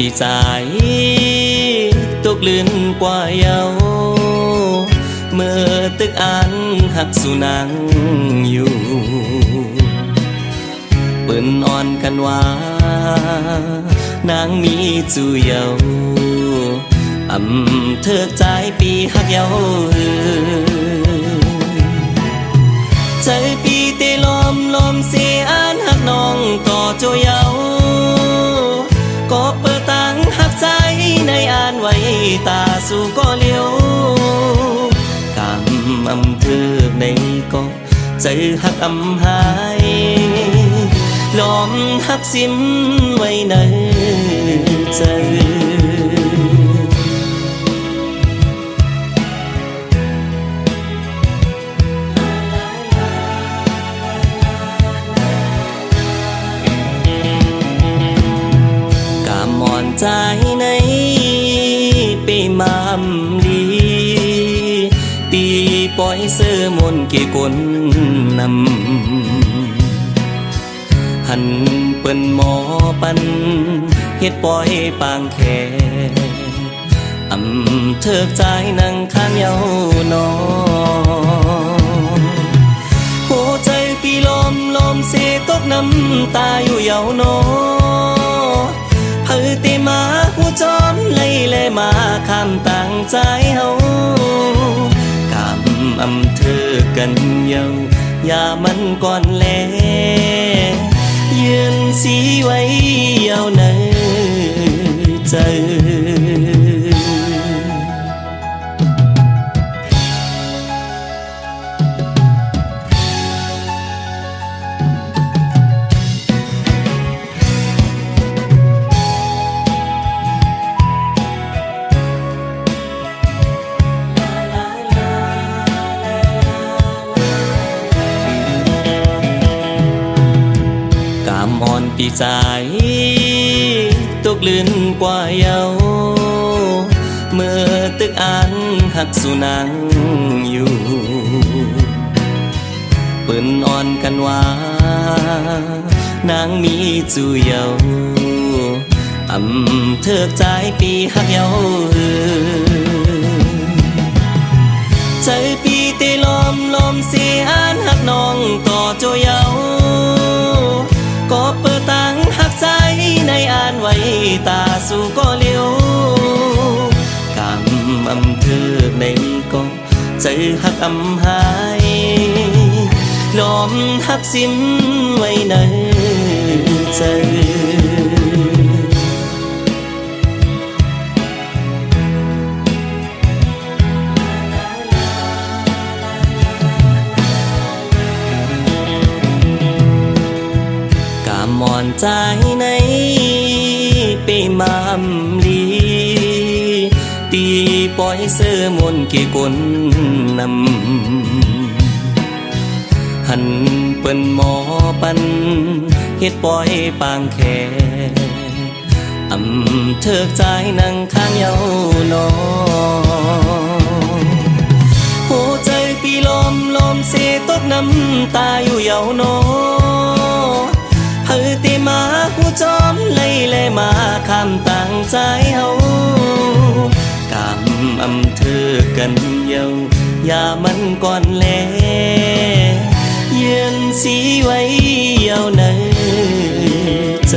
ปีสายตกลื่นกว่าเยาเมื่อตึกอันหักสุนังอยู่เปิ้นอ่อนกันว่านางมีจูเยาเถิกใจปีหักเยาใจปีเตลมเสียอันหักน้องต่อโจเยาก็เปิดตังหักใจในอ่านไว้ตาสู่ก็เลี้ยวกำเถิกในก็ใจหักหายล้อมหักซิมไว้ในใจใจในปีมามลีตีปล่อยเสื้อมนกี่คนนำหันเปิ้นหมอปันเฮ็ดปล่อยปางแขเถิกใจนั่งข้างเยานอหัวใจปีลมเสตกน้ำตาอยู่เยานอเตมาหูจอมไล่แลมาคำตั้งใจเฮากำเธอกันเยาอย่ามันก่อนแลยืนสีไว้เยาในใจอ่อนปีสายตกลื่นกว่าเยาเมื่อตึกอันหักสุนังอยู่เปิ้นอ่อนกันว่านางมีจูเยาเถิกใจปีหักเยาใจปีเตลมเสียอันหักน้องต่อโจเยาก็เปิดตังหักใจในอ่านไว้ตาสู่ก็เลี้ยวกำเถิกในก็ใจหักหายล้อมหักซิมไว้ในใจมอนใจในปีมามลีตีปล่อยเสื้อมนกี่คนนำหันเปิ้นหมอปันเฮ็ดปล่อยปางแขเถิกใจนั่งข้างเยานอหัวใจปีลมเสตกน้ำตาอยู่เยานอเตมาหูจอมไล่แลมาคำตั้งใจเฮากำเธอกันเยาอย่ามันก่อนแลยืนสีไว้เยาในใจ